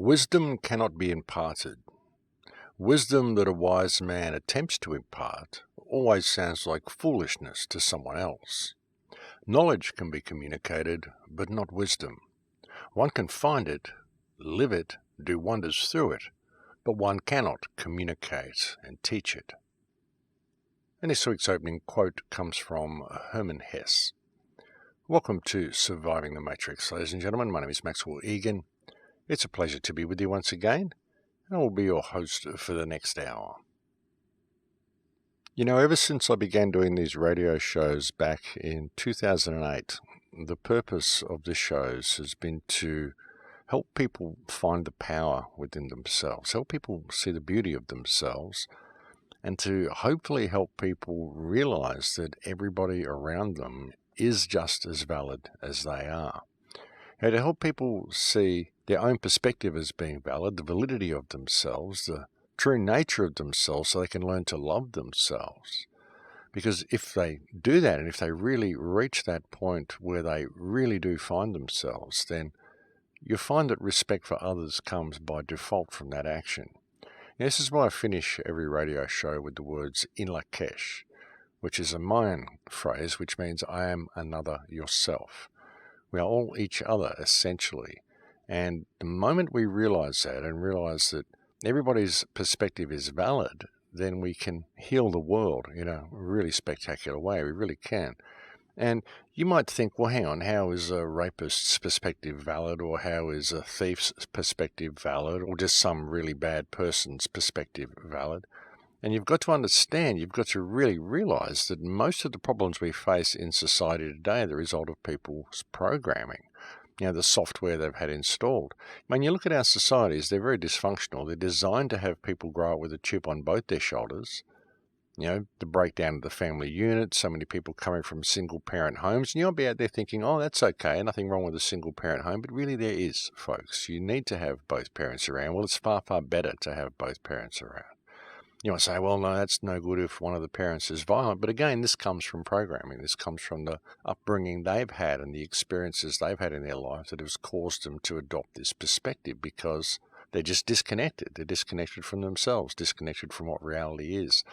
Wisdom cannot be imparted. Wisdom that a wise man attempts to impart always sounds like foolishness to someone else. Knowledge can be communicated, but not wisdom. One can find it, live it, do wonders through it, but one cannot communicate and teach it. And this week's opening quote comes from Herman Hesse. Welcome to Surviving the Matrix, ladies and gentlemen. My name is Maxwell Egan. It's a pleasure to be with you once again, and I will be your host for the next hour. You know, ever since I began doing these radio shows back in 2008, the purpose of the shows has been to help people find the power within themselves, help people see the beauty of themselves, and to hopefully help people realize that everybody around them is just as valid as they are. And to help people see their own perspective as being valid, the validity of themselves, the true nature of themselves, so they can learn to love themselves. Because if they do that, and if they really reach that point where they really do find themselves, then you find that respect for others comes by default from that action. Now, this is why I finish every radio show with the words "in Litecoin," which is a Mayan phrase which means I am another yourself. We are all each other, essentially. And the moment we realize that and realize that everybody's perspective is valid, then we can heal the world in a really spectacular way. We really can. And you might think, well, hang on, how is a rapist's perspective valid, or how is a thief's perspective valid, or just some really bad person's perspective valid? And you've got to understand, you've got to really realize that most of the problems we face in society today are the result of people's programming, the software they've had installed. When you look at our societies, they're very dysfunctional. They're designed to have people grow up with a chip on both their shoulders, the breakdown of the family unit, so many people coming from single-parent homes. And you'll be out there thinking, oh, that's okay, nothing wrong with a single-parent home. But really there is, folks. You need to have both parents around. Well, it's far, far better to have both parents around. You might say, well, no, that's no good if one of the parents is violent. But again, this comes from programming. This comes from the upbringing they've had and the experiences they've had in their life that has caused them to adopt this perspective, because they're just disconnected. They're disconnected from themselves, disconnected from what reality is.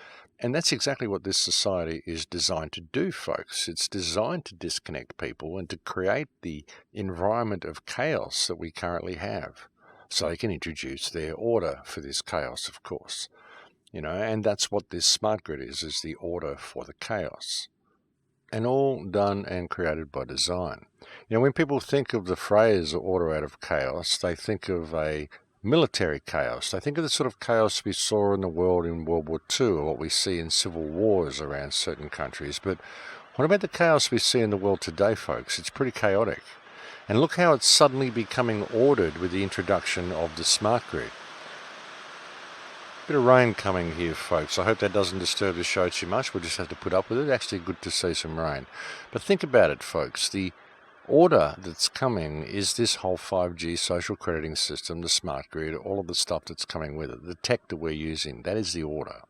And that's exactly what this society is designed to do, folks. It's designed to disconnect people and to create the environment of chaos that we currently have, so they can introduce their order for this chaos, of course. And that's what this smart grid is the order for the chaos. And all done and created by design. When people think of the phrase order out of chaos, they think of a military chaos. They think of the sort of chaos we saw in the world in World War II, or what we see in civil wars around certain countries. But what about the chaos we see in the world today, folks? It's pretty chaotic. And look how it's suddenly becoming ordered with the introduction of the smart grid. Bit of rain coming here, folks. I hope that doesn't disturb the show too much. We'll just have to put up with it. Actually good to see some rain. But think about it, folks. The order that's coming is this whole 5G social crediting system, the smart grid, all of the stuff that's coming with it, the tech that we're using. That is the order.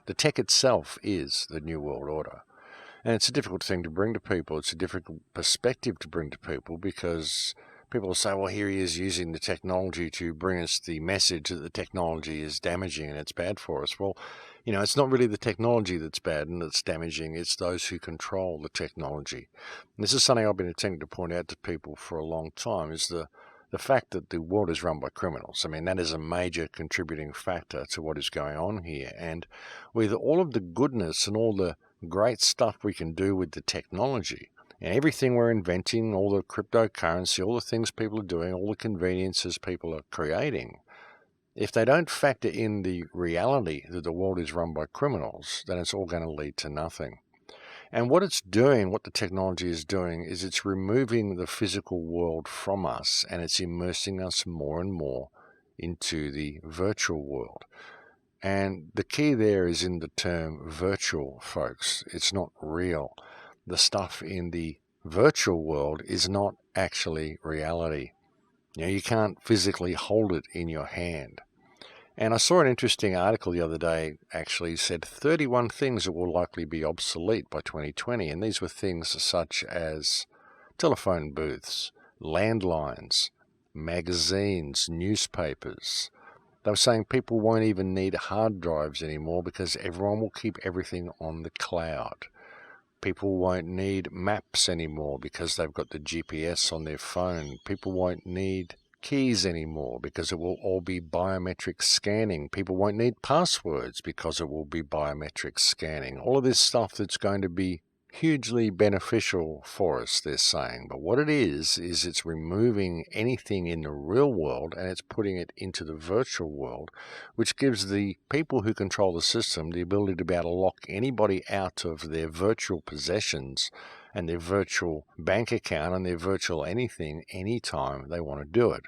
The tech itself is the New World Order. And it's a difficult thing to bring to people. It's a difficult perspective to bring to people, because people will say, well, here he is using the technology to bring us the message that the technology is damaging and it's bad for us. Well, it's not really the technology that's bad and that's damaging. It's those who control the technology. And this is something I've been attempting to point out to people for a long time, is the fact that the world is run by criminals. I mean, that is a major contributing factor to what is going on here. And with all of the goodness and all the great stuff we can do with the technology, and everything we're inventing, all the cryptocurrency, all the things people are doing, all the conveniences people are creating, if they don't factor in the reality that the world is run by criminals, then it's all going to lead to nothing. And what it's doing, what the technology is doing, is it's removing the physical world from us, and it's immersing us more and more into the virtual world. And the key there is in the term virtual, folks. It's not real. The stuff in the virtual world is not actually reality. You can't physically hold it in your hand. And I saw an interesting article the other day, actually said 31 things that will likely be obsolete by 2020. And these were things such as telephone booths, landlines, magazines, newspapers. They were saying people won't even need hard drives anymore because everyone will keep everything on the cloud. People won't need maps anymore because they've got the GPS on their phone. People won't need keys anymore because it will all be biometric scanning. People won't need passwords because it will be biometric scanning. All of this stuff that's going to be hugely beneficial for us, they're saying. But what it is it's removing anything in the real world and it's putting it into the virtual world, which gives the people who control the system the ability to be able to lock anybody out of their virtual possessions and their virtual bank account and their virtual anything anytime they want to do it.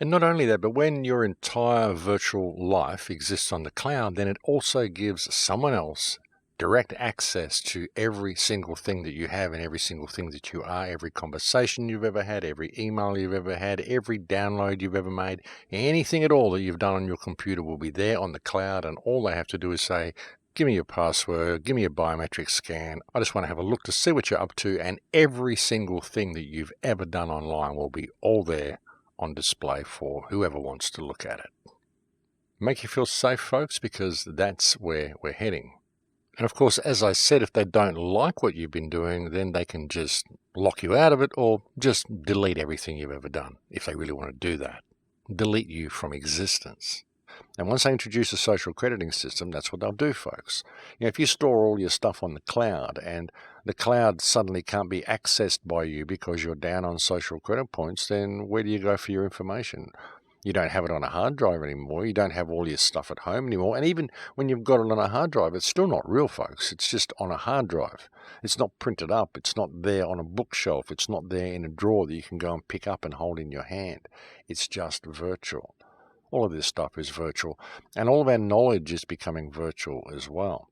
And not only that, but when your entire virtual life exists on the cloud, then it also gives someone else direct access to every single thing that you have and every single thing that you are, every conversation you've ever had, every email you've ever had, every download you've ever made, anything at all that you've done on your computer will be there on the cloud, and all they have to do is say, give me your password, give me a biometric scan, I just want to have a look to see what you're up to, and every single thing that you've ever done online will be all there on display for whoever wants to look at it. Make you feel safe, folks, because that's where we're heading. And of course, as I said, if they don't like what you've been doing, then they can just lock you out of it or just delete everything you've ever done, if they really want to do that. Delete you from existence. And once they introduce a social crediting system, that's what they'll do, folks. If you store all your stuff on the cloud and the cloud suddenly can't be accessed by you because you're down on social credit points, then where do you go for your information? You don't have it on a hard drive anymore. You don't have all your stuff at home anymore. And even when you've got it on a hard drive, it's still not real, folks. It's just on a hard drive. It's not printed up. It's not there on a bookshelf. It's not there in a drawer that you can go and pick up and hold in your hand. It's just virtual. All of this stuff is virtual. And all of our knowledge is becoming virtual as well.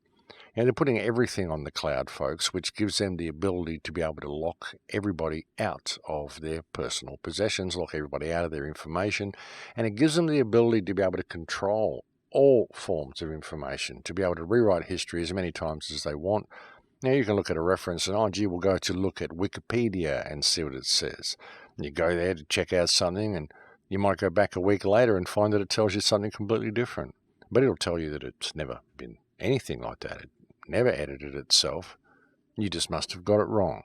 And they're putting everything on the cloud, folks, which gives them the ability to be able to lock everybody out of their personal possessions, lock everybody out of their information, and it gives them the ability to be able to control all forms of information, to be able to rewrite history as many times as they want. Now you can look at a reference and, oh gee, we'll go to look at Wikipedia and see what it says. And you go there to check out something and you might go back a week later and find that it tells you something completely different. But it'll tell you that it's never been anything like that. It never edited itself. You just must have got it wrong.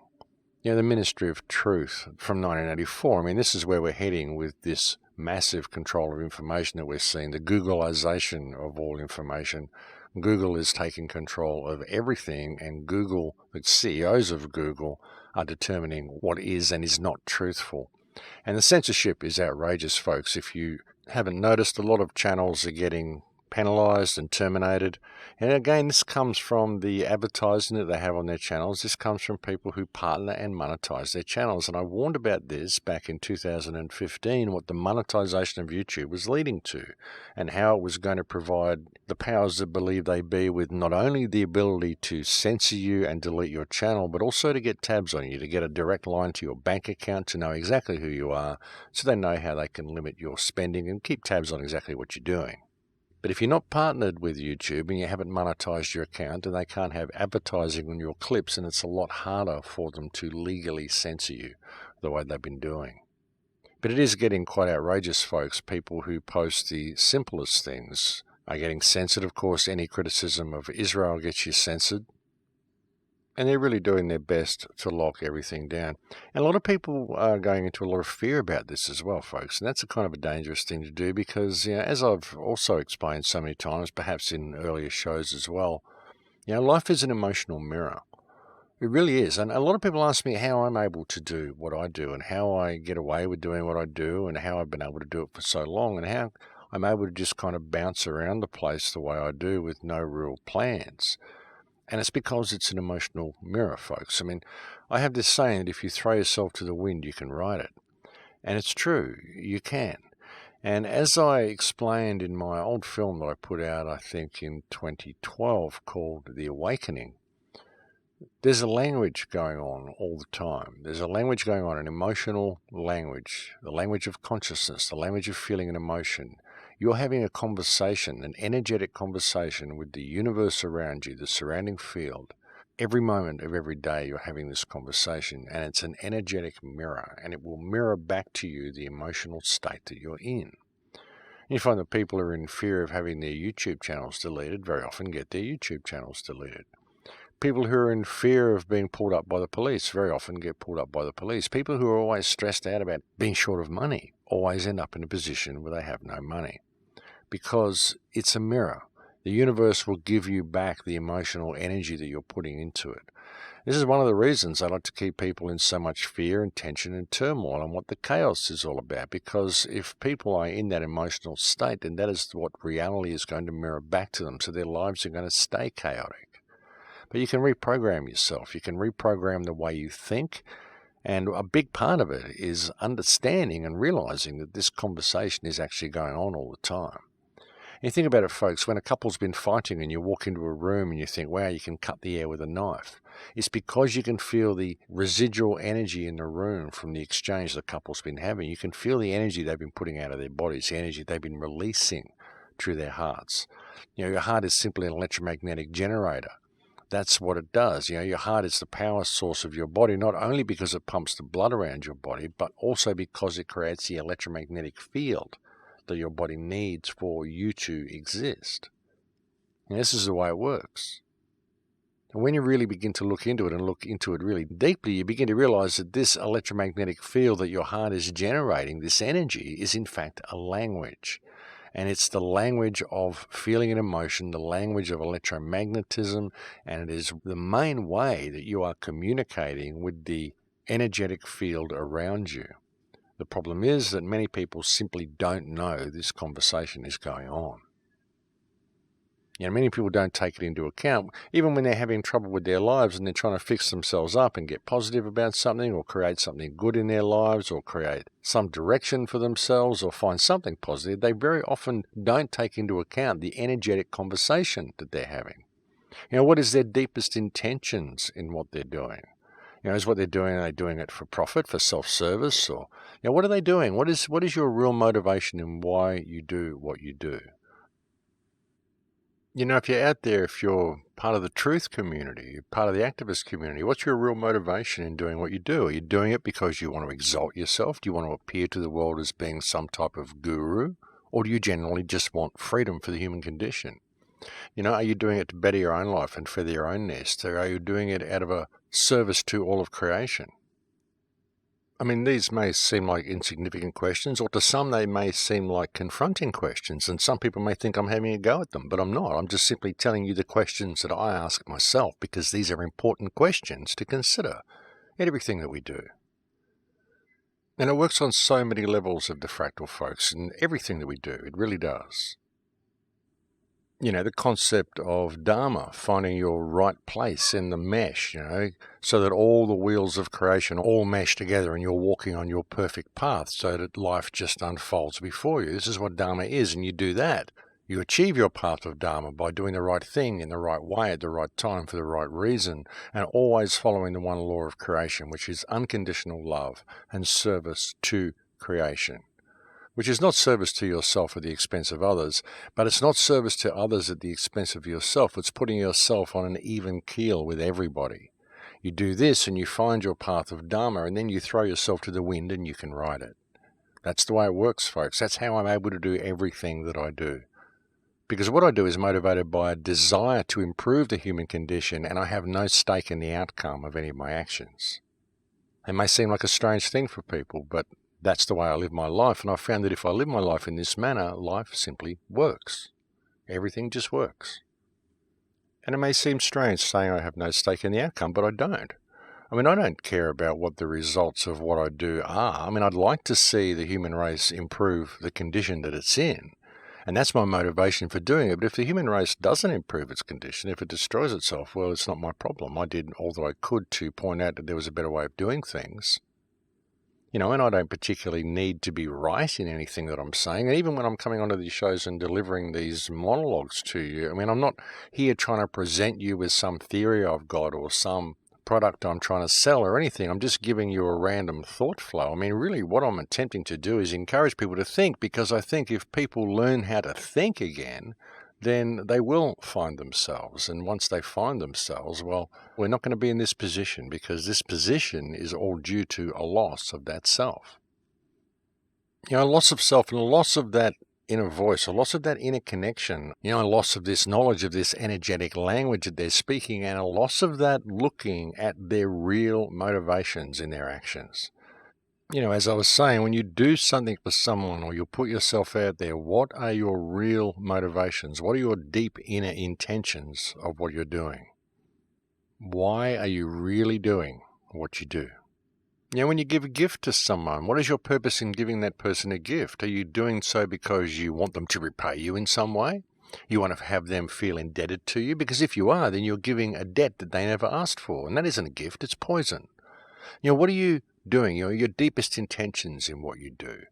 The Ministry of Truth from 1984, this is where we're heading with this massive control of information that we're seeing, the Googleization of all information. Google is taking control of everything, and Google, the CEOs of Google, are determining what is and is not truthful. And the censorship is outrageous, folks. If you haven't noticed, a lot of channels are getting penalized and terminated. And again, this comes from the advertising that they have on their channels. This comes from people who partner and monetize their channels. And I warned about this back in 2015, what the monetization of YouTube was leading to, and how it was going to provide the powers that believe they be with not only the ability to censor you and delete your channel, but also to get tabs on you, to get a direct line to your bank account, to know exactly who you are, so they know how they can limit your spending and keep tabs on exactly what you're doing. But if you're not partnered with YouTube and you haven't monetized your account, then they can't have advertising on your clips, and it's a lot harder for them to legally censor you the way they've been doing. But it is getting quite outrageous, folks. People who post the simplest things are getting censored. Of course, any criticism of Israel gets you censored. And they're really doing their best to lock everything down. And a lot of people are going into a lot of fear about this as well, folks. And that's a kind of a dangerous thing to do because, as I've also explained so many times, perhaps in earlier shows as well, life is an emotional mirror. It really is. And a lot of people ask me how I'm able to do what I do and how I get away with doing what I do and how I've been able to do it for so long and how I'm able to just kind of bounce around the place the way I do with no real plans. And it's because it's an emotional mirror, folks. I have this saying that if you throw yourself to the wind, you can ride it. And it's true, you can. And as I explained in my old film that I put out, I think in 2012, called The Awakening, there's a language going on all the time. There's a language going on, an emotional language, the language of consciousness, the language of feeling and emotion. You're having a conversation, an energetic conversation with the universe around you, the surrounding field, Every moment of every day you're having this conversation, and it's an energetic mirror, and it will mirror back to you the emotional state that you're in. You find that people who are in fear of having their YouTube channels deleted very often get their YouTube channels deleted. People who are in fear of being pulled up by the police very often get pulled up by the police. People who are always stressed out about being short of money always end up in a position where they have no money. Because it's a mirror. The universe will give you back the emotional energy that you're putting into it. This is one of the reasons I like to keep people in so much fear and tension and turmoil and what the chaos is all about. Because if people are in that emotional state, then that is what reality is going to mirror back to them. So their lives are going to stay chaotic. But you can reprogram yourself. You can reprogram the way you think. And a big part of it is understanding and realizing that this conversation is actually going on all the time. You think about it, folks, when a couple's been fighting and you walk into a room and you think, wow, you can cut the air with a knife. It's because you can feel the residual energy in the room from the exchange the couple's been having. You can feel the energy they've been putting out of their bodies, the energy they've been releasing through their hearts. Your heart is simply an electromagnetic generator. That's what it does. Your heart is the power source of your body, not only because it pumps the blood around your body, but also because it creates the electromagnetic field that your body needs for you to exist. And this is the way it works. And when you really begin to look into it and look into it really deeply, you begin to realize that this electromagnetic field that your heart is generating, this energy, is in fact a language. And it's the language of feeling and emotion, the language of electromagnetism, and it is the main way that you are communicating with the energetic field around you. The problem is that many people simply don't know this conversation is going on. Many people don't take it into account, even when they're having trouble with their lives and they're trying to fix themselves up and get positive about something or create something good in their lives or create some direction for themselves or find something positive. They very often don't take into account the energetic conversation that they're having. What is their deepest intentions in what they're doing? Is what they're doing, are they doing it for profit, for self-service? Or what are they doing? What is your real motivation in why you do what you do? If you're out there, if you're part of the truth community, you're part of the activist community, what's your real motivation in doing what you do? Are you doing it because you want to exalt yourself? Do you want to appear to the world as being some type of guru? Or do you generally just want freedom for the human condition? Are you doing it to better your own life and feather your own nest? Or are you doing it out of a service to all of creation? These may seem like insignificant questions, or to some they may seem like confronting questions, and some people may think I'm having a go at them, but I'm not. I'm just simply telling you the questions that I ask myself, because these are important questions to consider in everything that we do. And it works on so many levels of the fractal, folks, in everything that we do. It really does. The concept of Dharma, finding your right place in the mesh, so that all the wheels of creation all mesh together and you're walking on your perfect path so that life just unfolds before you. This is what Dharma is, and you do that. You achieve your path of Dharma by doing the right thing in the right way at the right time for the right reason, and always following the one law of creation, which is unconditional love and service to creation. Which is not service to yourself at the expense of others, but it's not service to others at the expense of yourself. It's putting yourself on an even keel with everybody. You do this and you find your path of Dharma, and then you throw yourself to the wind and you can ride it. That's the way it works, folks. That's how I'm able to do everything that I do. Because what I do is motivated by a desire to improve the human condition, and I have no stake in the outcome of any of my actions. It may seem like a strange thing for people, but that's the way I live my life, and I found that if I live my life in this manner, life simply works. Everything just works. And it may seem strange saying I have no stake in the outcome, but I don't. I don't care about what the results of what I do are. I'd like to see the human race improve the condition that it's in, and that's my motivation for doing it. But if the human race doesn't improve its condition, if it destroys itself, well, it's not my problem. I did all that I could to point out that there was a better way of doing things. And I don't particularly need to be right in anything that I'm saying. And even when I'm coming onto these shows and delivering these monologues to you, I'm not here trying to present you with some theory I've got or some product I'm trying to sell or anything. I'm just giving you a random thought flow. Really what I'm attempting to do is encourage people to think, because I think if people learn how to think again, then they will find themselves. And once they find themselves, well, we're not going to be in this position, because this position is all due to a loss of that self. A loss of self and a loss of that inner voice, a loss of that inner connection, a loss of this knowledge of this energetic language that they're speaking, and a loss of that looking at their real motivations in their actions. As I was saying, when you do something for someone or you put yourself out there, what are your real motivations? What are your deep inner intentions of what you're doing? Why are you really doing what you do? When you give a gift to someone, what is your purpose in giving that person a gift? Are you doing so because you want them to repay you in some way? You want to have them feel indebted to you? Because if you are, then you're giving a debt that they never asked for. And that isn't a gift, it's poison. What are you doing? Your deepest intentions in what you do.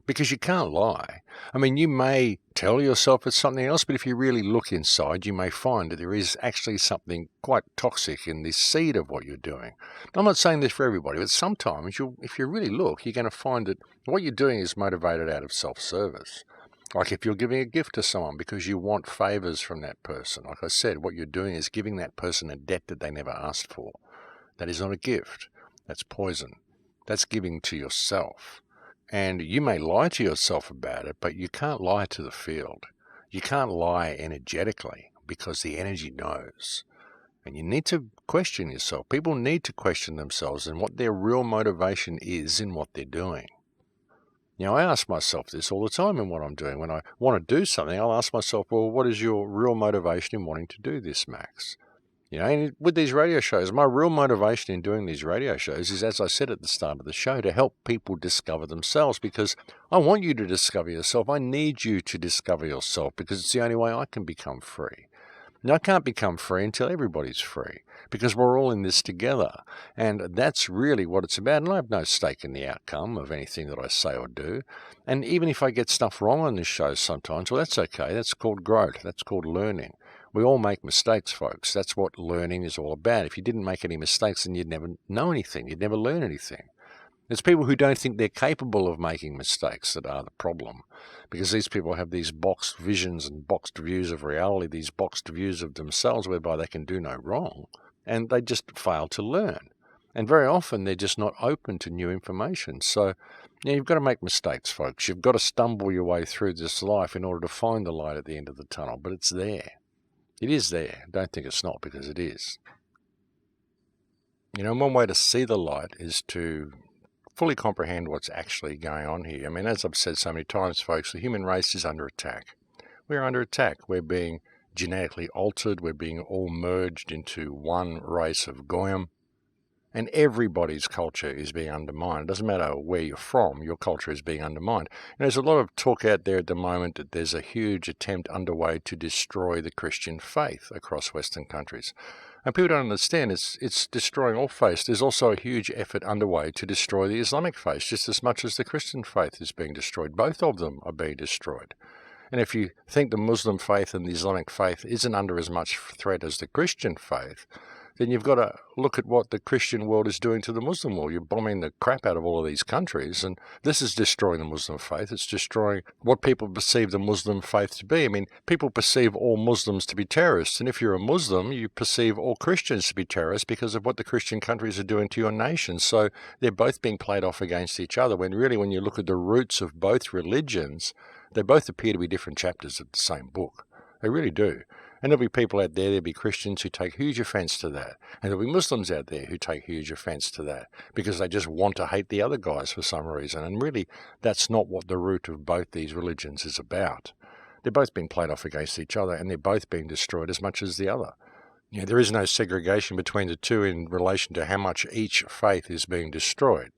Because you can't lie. You may tell yourself it's something else, but if you really look inside, you may find that there is actually something quite toxic in the seed of what you're doing. I'm not saying this for everybody, but sometimes if you really look, you're going to find that what you're doing is motivated out of self-service. Like if you're giving a gift to someone because you want favors from that person. Like I said, what you're doing is giving that person a debt that they never asked for. That is not a gift. That's poison. That's giving to yourself. And you may lie to yourself about it, but you can't lie to the field. You can't lie energetically, because the energy knows. And you need to question yourself. People need to question themselves and what their real motivation is in what they're doing. I ask myself this all the time in what I'm doing. When I want to do something, I'll ask myself, well, what is your real motivation in wanting to do this, Max? And with these radio shows, my real motivation in doing these radio shows is, as I said at the start of the show, to help people discover themselves, because I want you to discover yourself. I need you to discover yourself, because it's the only way I can become free. Now, I can't become free until everybody's free, because we're all in this together. And that's really what it's about. And I have no stake in the outcome of anything that I say or do. And even if I get stuff wrong on this show sometimes, well, that's okay. That's called growth. That's called learning. We all make mistakes, folks. That's what learning is all about. If you didn't make any mistakes, then you'd never know anything. You'd never learn anything. It's people who don't think they're capable of making mistakes that are the problem, because these people have these boxed visions and boxed views of reality, these boxed views of themselves whereby they can do no wrong, and they just fail to learn. And very often they're just not open to new information. So you've got to make mistakes, folks. You've got to stumble your way through this life in order to find the light at the end of the tunnel, but it's there. It is there. Don't think it's not, because it is. One way to see the light is to fully comprehend what's actually going on here. As I've said so many times, folks, the human race is under attack. We're under attack. We're being genetically altered. We're being all merged into one race of Goyim. And everybody's culture is being undermined. It doesn't matter where you're from, your culture is being undermined. And there's a lot of talk out there at the moment that there's a huge attempt underway to destroy the Christian faith across Western countries. And people don't understand it's destroying all faiths. There's also a huge effort underway to destroy the Islamic faith, just as much as the Christian faith is being destroyed. Both of them are being destroyed. And if you think the Muslim faith and the Islamic faith isn't under as much threat as the Christian faith, then you've got to look at what the Christian world is doing to the Muslim world. You're bombing the crap out of all of these countries, and this is destroying the Muslim faith. It's destroying what people perceive the Muslim faith to be. People perceive all Muslims to be terrorists, and if you're a Muslim, you perceive all Christians to be terrorists because of what the Christian countries are doing to your nation. So they're both being played off against each other, when really, when you look at the roots of both religions, they both appear to be different chapters of the same book. They really do. And there'll be people out there, there'll be Christians who take huge offense to that. And there'll be Muslims out there who take huge offense to that, because they just want to hate the other guys for some reason. And really, that's not what the root of both these religions is about. They're both being played off against each other, and they're both being destroyed as much as the other. There is no segregation between the two in relation to how much each faith is being destroyed.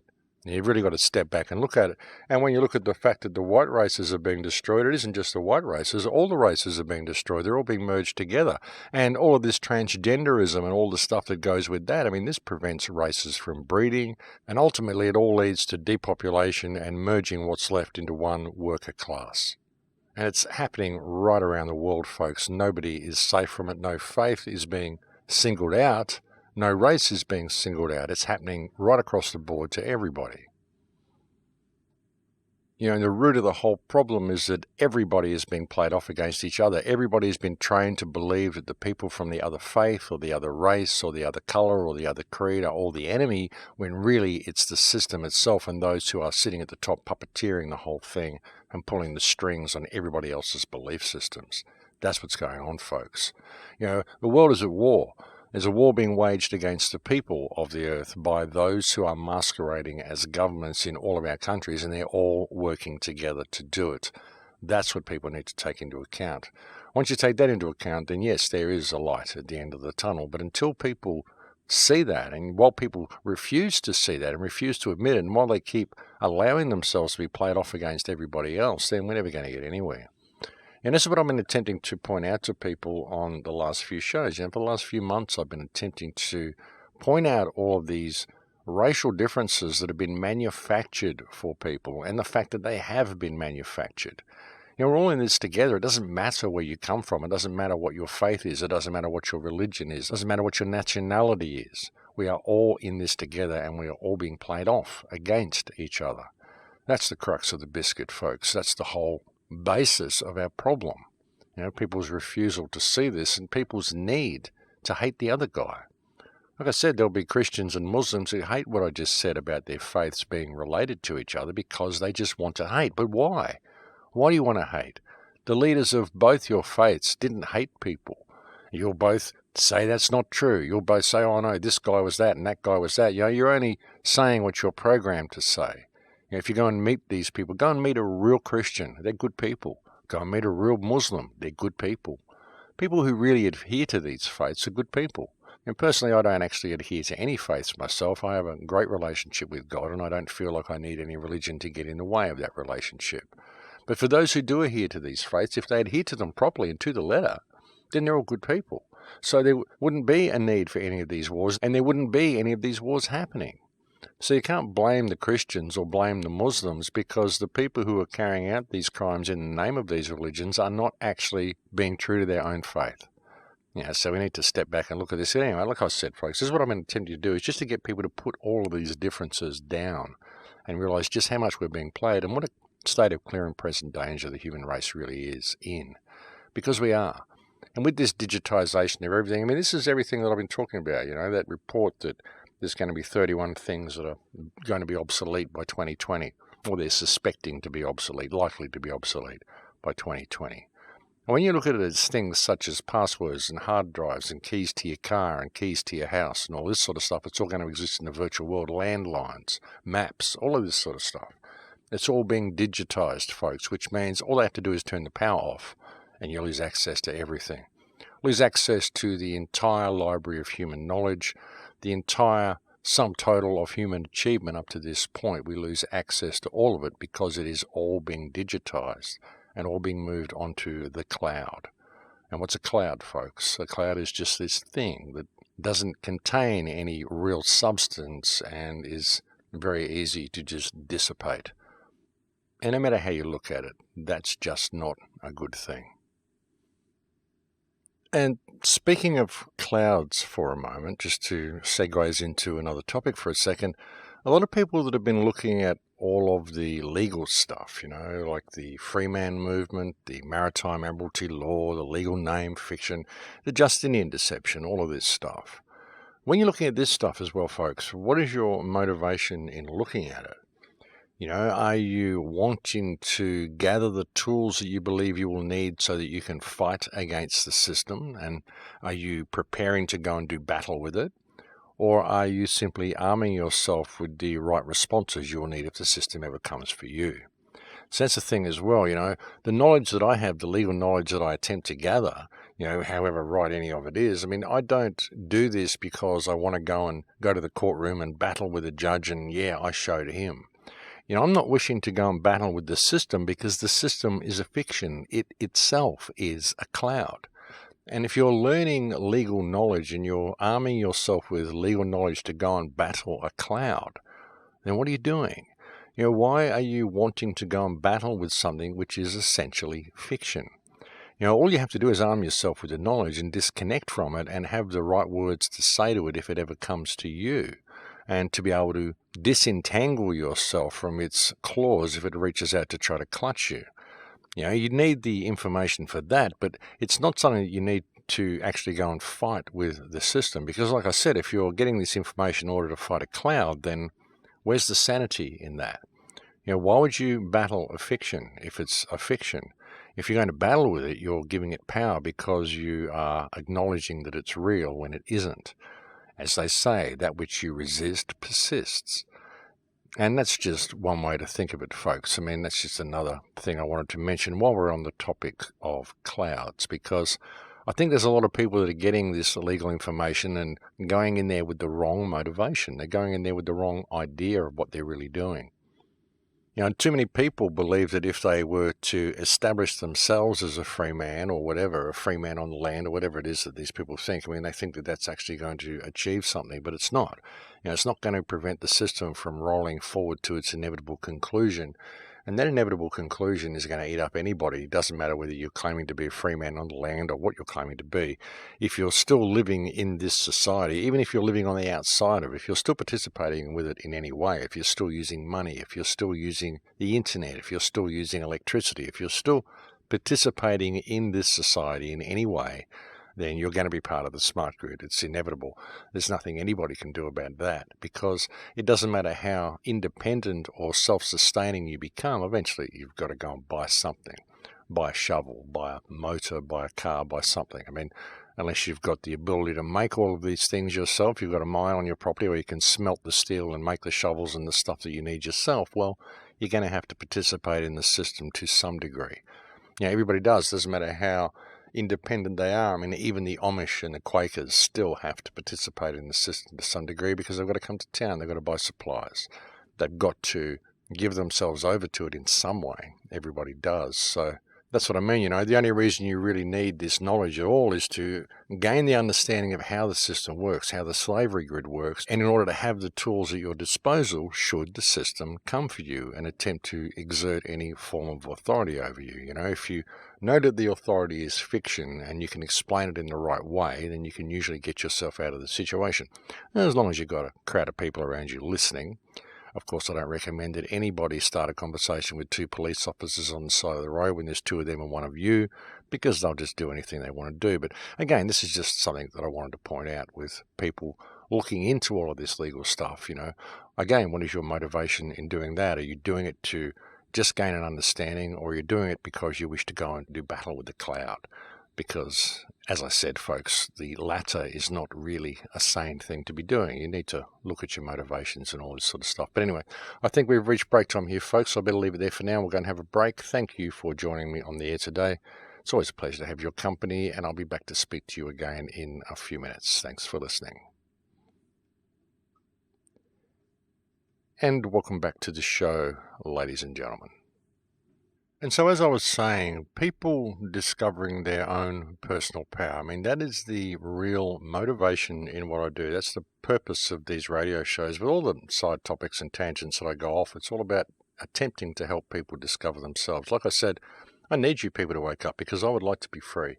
You've really got to step back and look at it. And when you look at the fact that the white races are being destroyed, it isn't just the white races. All the races are being destroyed. They're all being merged together. And all of this transgenderism and all the stuff that goes with that, this prevents races from breeding. And ultimately, it all leads to depopulation and merging what's left into one worker class. And it's happening right around the world, folks. Nobody is safe from it. No faith is being singled out. No race is being singled out. It's happening right across the board to everybody. And the root of the whole problem is that everybody is being played off against each other. Everybody has been trained to believe that the people from the other faith or the other race or the other color or the other creed are all the enemy, when really it's the system itself and those who are sitting at the top puppeteering the whole thing and pulling the strings on everybody else's belief systems. That's what's going on, folks. The world is at war. There's a war being waged against the people of the earth by those who are masquerading as governments in all of our countries, and they're all working together to do it. That's what people need to take into account. Once you take that into account, then yes, there is a light at the end of the tunnel. But until people see that, and while people refuse to see that and refuse to admit it, and while they keep allowing themselves to be played off against everybody else, then we're never going to get anywhere. And this is what I've been attempting to point out to people on the last few shows. For the last few months, I've been attempting to point out all of these racial differences that have been manufactured for people, and the fact that they have been manufactured. We're all in this together. It doesn't matter where you come from. It doesn't matter what your faith is. It doesn't matter what your religion is. It doesn't matter what your nationality is. We are all in this together, and we are all being played off against each other. That's the crux of the biscuit, folks. That's the whole basis of our problem. People's refusal to see this and people's need to hate the other guy. Like I said, there'll be Christians and Muslims who hate what I just said about their faiths being related to each other because they just want to hate. But why? Why do you want to hate? The leaders of both your faiths didn't hate people. You'll both say that's not true. You'll both say, oh no, this guy was that and that guy was that. You're only saying what you're programmed to say. If you go and meet these people, go and meet a real Christian. They're good people. Go and meet a real Muslim. They're good people. People who really adhere to these faiths are good people. And personally, I don't actually adhere to any faiths myself. I have a great relationship with God, and I don't feel like I need any religion to get in the way of that relationship. But for those who do adhere to these faiths, if they adhere to them properly and to the letter, then they're all good people. So there wouldn't be a need for any of these wars, and there wouldn't be any of these wars happening. So you can't blame the Christians or blame the Muslims, because the people who are carrying out these crimes in the name of these religions are not actually being true to their own faith. So we need to step back and look at this. Anyway, like I said, folks, this is what I'm intending to do, is just to get people to put all of these differences down and realize just how much we're being played and what a state of clear and present danger the human race really is in. Because we are. And with this digitization of everything, this is everything that I've been talking about, that report that there's going to be 31 things that are going to be obsolete by 2020, or they're suspecting to be obsolete, likely to be obsolete by 2020. And when you look at it as things such as passwords and hard drives and keys to your car and keys to your house and all this sort of stuff, it's all going to exist in the virtual world, landlines, maps, all of this sort of stuff. It's all being digitized, folks, which means all they have to do is turn the power off and you lose access to everything. Lose access to the entire library of human knowledge, the entire sum total of human achievement up to this point. We lose access to all of it because it is all being digitized and all being moved onto the cloud. And what's a cloud, folks? A cloud is just this thing that doesn't contain any real substance and is very easy to just dissipate. And no matter how you look at it, that's just not a good thing. And speaking of clouds for a moment, just to segue into another topic for a second, a lot of people that have been looking at all of the legal stuff, like the Freeman movement, the Maritime Admiralty Law, the legal name fiction, the Justinian deception, all of this stuff. When you're looking at this stuff as well, folks, what is your motivation in looking at it? Are you wanting to gather the tools that you believe you will need so that you can fight against the system? And are you preparing to go and do battle with it? Or are you simply arming yourself with the right responses you'll need if the system ever comes for you? So that's the thing as well, the knowledge that I have, the legal knowledge that I attempt to gather, however right any of it is. I don't do this because I want to go to the courtroom and battle with a judge and, I showed him. I'm not wishing to go and battle with the system because the system is a fiction. It itself is a cloud. And if you're learning legal knowledge and you're arming yourself with legal knowledge to go and battle a cloud, then what are you doing? Why are you wanting to go and battle with something which is essentially fiction? All you have to do is arm yourself with the knowledge and disconnect from it and have the right words to say to it if it ever comes to you. and to be able to disentangle yourself from its claws if it reaches out to try to clutch you. You need the information for that, but it's not something that you need to actually go and fight with the system. Because like I said, if you're getting this information in order to fight a cloud, then where's the sanity in that? Why would you battle a fiction if it's a fiction? If you're going to battle with it, you're giving it power because you are acknowledging that it's real when it isn't. As they say, that which you resist persists. And that's just one way to think of it, folks. I mean, that's just another thing I wanted to mention while we're on the topic of clouds, because I think there's a lot of people that are getting this illegal information and going in there with the wrong motivation. They're going in there with the wrong idea of what they're really doing. Too many people believe that if they were to establish themselves as a free man or whatever, a free man on the land or whatever it is that these people think, they think that that's actually going to achieve something, but it's not. It's not going to prevent the system from rolling forward to its inevitable conclusion. And that inevitable conclusion is going to eat up anybody. It doesn't matter whether you're claiming to be a free man on the land or what you're claiming to be. If you're still living in this society, even if you're living on the outside of it, if you're still participating with it in any way, if you're still using money, if you're still using the internet, if you're still using electricity, if you're still participating in this society in any way, then you're going to be part of the smart grid. It's inevitable. There's nothing anybody can do about that, because it doesn't matter how independent or self-sustaining you become, eventually you've got to go and buy something. Buy a shovel, buy a motor, buy a car, buy something. Unless you've got the ability to make all of these things yourself, you've got a mine on your property where you can smelt the steel and make the shovels and the stuff that you need yourself, well, you're going to have to participate in the system to some degree. Everybody does. Doesn't matter how independent they are. Even the Amish and the Quakers still have to participate in the system to some degree, because they've got to come to town, they've got to buy supplies. They've got to give themselves over to it in some way. Everybody does. So that's what I mean. The only reason you really need this knowledge at all is to gain the understanding of how the system works, how the slavery grid works, and in order to have the tools at your disposal should the system come for you and attempt to exert any form of authority over you. If you know that the authority is fiction and you can explain it in the right way, then you can usually get yourself out of the situation. And as long as you've got a crowd of people around you listening. Of course, I don't recommend that anybody start a conversation with two police officers on the side of the road when there's two of them and one of you, because they'll just do anything they want to do. But again, this is just something that I wanted to point out with people looking into all of this legal stuff. Again, what is your motivation in doing that? Are you doing it to just gain an understanding, or are you doing it because you wish to go and do battle with the cloud? Because, as I said, folks, the latter is not really a sane thing to be doing. You need to look at your motivations and all this sort of stuff. But anyway, I think we've reached break time here, folks, so I better leave it there for now. We're going to have a break. Thank you for joining me on the air today. It's always a pleasure to have your company, and I'll be back to speak to you again in a few minutes. Thanks for listening. And welcome back to the show, ladies and gentlemen. And so, as I was saying, people discovering their own personal power, that is the real motivation in what I do. That's the purpose of these radio shows. With all the side topics and tangents that I go off, it's all about attempting to help people discover themselves. Like I said, I need you people to wake up, because I would like to be free.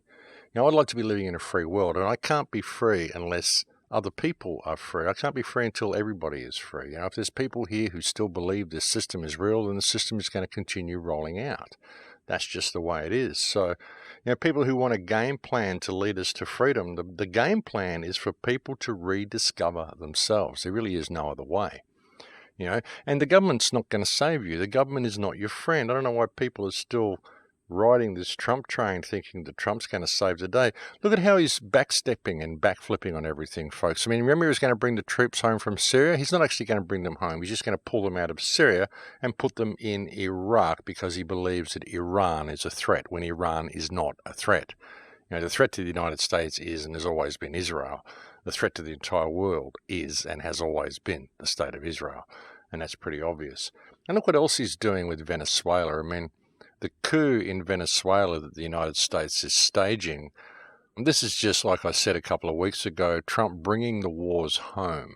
I'd like to be living in a free world, and I can't be free unless other people are free. I can't be free until everybody is free. If there's people here who still believe this system is real, then the system is going to continue rolling out. That's just the way it is. So, people who want a game plan to lead us to freedom, the game plan is for people to rediscover themselves. There really is no other way. And the government's not going to save you. The government is not your friend. I don't know why people are still riding this Trump train thinking that Trump's going to save the day. Look at how he's backstepping and backflipping on everything, folks. Remember he was going to bring the troops home from Syria? He's not actually going to bring them home. He's just going to pull them out of Syria and put them in Iraq, because he believes that Iran is a threat when Iran is not a threat. The threat to the United States is and has always been Israel. The threat to the entire world is and has always been the state of Israel. And that's pretty obvious. And look what else he's doing with Venezuela. The coup in Venezuela that the United States is staging, this is just like I said a couple of weeks ago, Trump bringing the wars home.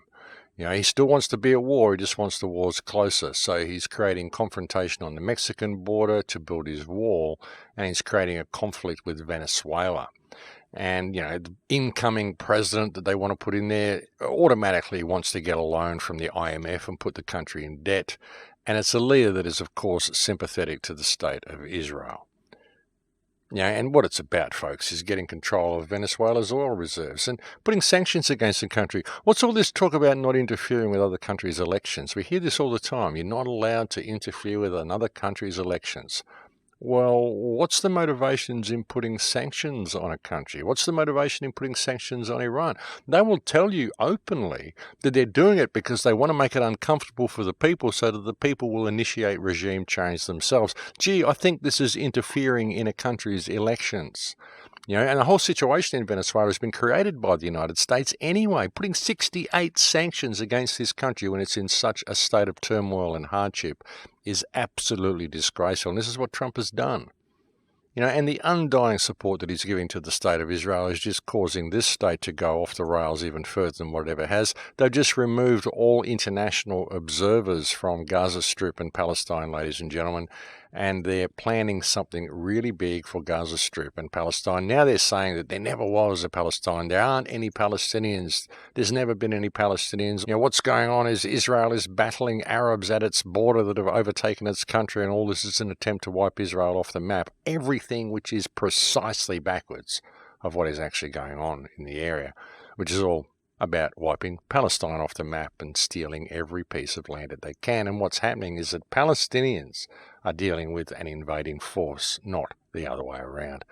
He still wants to be at war, he just wants the wars closer. So he's creating confrontation on the Mexican border to build his wall, and he's creating a conflict with Venezuela. And, the incoming president that they want to put in there automatically wants to get a loan from the IMF and put the country in debt. And it's a leader that is, of course, sympathetic to the state of Israel. And what it's about, folks, is getting control of Venezuela's oil reserves and putting sanctions against the country. What's all this talk about not interfering with other countries' elections? We hear this all the time. You're not allowed to interfere with another country's elections. Well, what's the motivations in putting sanctions on a country? What's the motivation in putting sanctions on Iran? They will tell you openly that they're doing it because they want to make it uncomfortable for the people so that the people will initiate regime change themselves. Gee, I think this is interfering in a country's elections. And the whole situation in Venezuela has been created by the United States anyway, putting 68 sanctions against this country when it's in such a state of turmoil and hardship is absolutely disgraceful. And this is what Trump has done. And the undying support that he's giving to the state of Israel is just causing this state to go off the rails even further than what it ever has. They've just removed all international observers from Gaza Strip and Palestine, ladies and gentlemen, and they're planning something really big for Gaza Strip and Palestine. Now they're saying that there never was a Palestine. There aren't any Palestinians. There's never been any Palestinians. What's going on is Israel is battling Arabs at its border that have overtaken its country, and all this is an attempt to wipe Israel off the map. Everything which is precisely backwards of what is actually going on in the area, which is all about wiping Palestine off the map and stealing every piece of land that they can. And what's happening is that Palestinians are dealing with an invading force, not the other way around.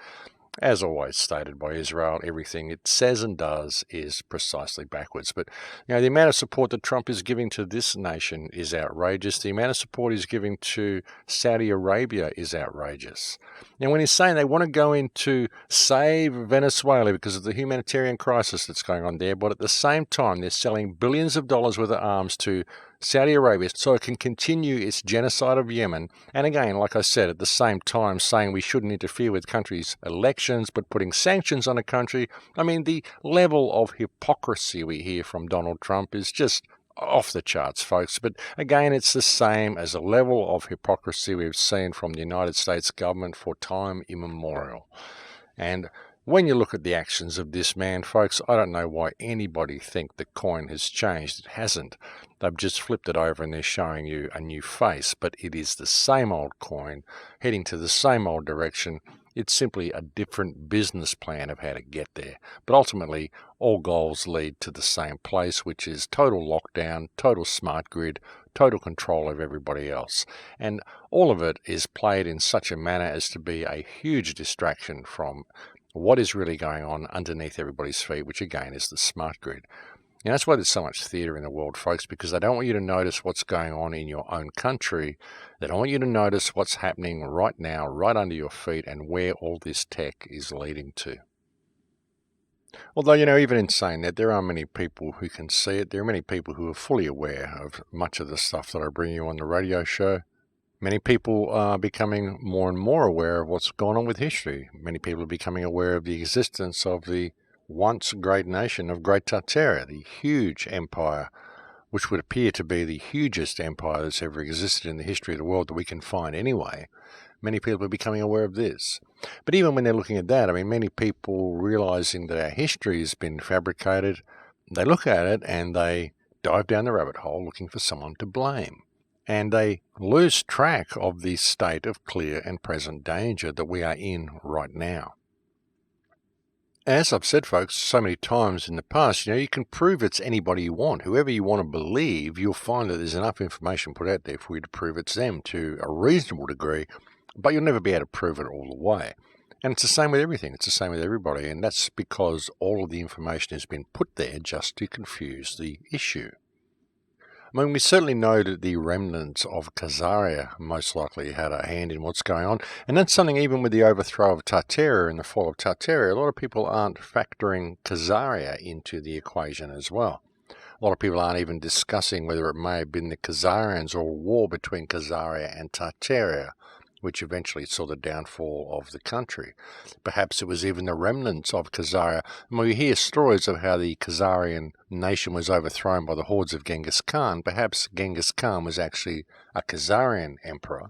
As always stated by Israel, everything it says and does is precisely backwards. But, the amount of support that Trump is giving to this nation is outrageous. The amount of support he's giving to Saudi Arabia is outrageous. Now, when he's saying they want to go in to save Venezuela because of the humanitarian crisis that's going on there, but at the same time, they're selling billions of dollars worth of arms to Saudi Arabia so it can continue its genocide of Yemen. And again, like I said, at the same time saying we shouldn't interfere with countries' elections, but putting sanctions on a country. I mean, the level of hypocrisy we hear from Donald Trump is just off the charts, folks. But again, it's the same as a level of hypocrisy we've seen from the United States government for time immemorial. And when you look at the actions of this man, folks, I don't know why anybody think the coin has changed. It hasn't. They've just flipped it over and they're showing you a new face, but it is the same old coin, heading to the same old direction. It's simply a different business plan of how to get there. But ultimately, all goals lead to the same place, which is total lockdown, total smart grid, total control of everybody else. And all of it is played in such a manner as to be a huge distraction from what is really going on underneath everybody's feet, which again is the smart grid. And that's why there's so much theatre in the world, folks, because they don't want you to notice what's going on in your own country. They don't want you to notice what's happening right now, right under your feet, and where all this tech is leading to. Although, even in saying that, there are many people who can see it. There are many people who are fully aware of much of the stuff that I bring you on the radio show. Many people are becoming more and more aware of what's going on with history. Many people are becoming aware of the existence of the once great nation of Great Tartaria, the huge empire, which would appear to be the hugest empire that's ever existed in the history of the world that we can find anyway. Many people are becoming aware of this. But even when they're looking at that, many people realizing that our history has been fabricated, they look at it and they dive down the rabbit hole looking for someone to blame. And they lose track of the state of clear and present danger that we are in right now. As I've said, folks, so many times in the past, you can prove it's anybody you want. Whoever you want to believe, you'll find that there's enough information put out there for you to prove it's them to a reasonable degree, but you'll never be able to prove it all the way. And it's the same with everything. It's the same with everybody. And that's because all of the information has been put there just to confuse the issue. We certainly know that the remnants of Khazaria most likely had a hand in what's going on. And that's something even with the overthrow of Tartaria and the fall of Tartaria, a lot of people aren't factoring Khazaria into the equation as well. A lot of people aren't even discussing whether it may have been the Khazarians or a war between Khazaria and Tartaria, which eventually saw the downfall of the country. Perhaps it was even the remnants of Khazaria. And when we hear stories of how the Khazarian nation was overthrown by the hordes of Genghis Khan, perhaps Genghis Khan was actually a Khazarian emperor,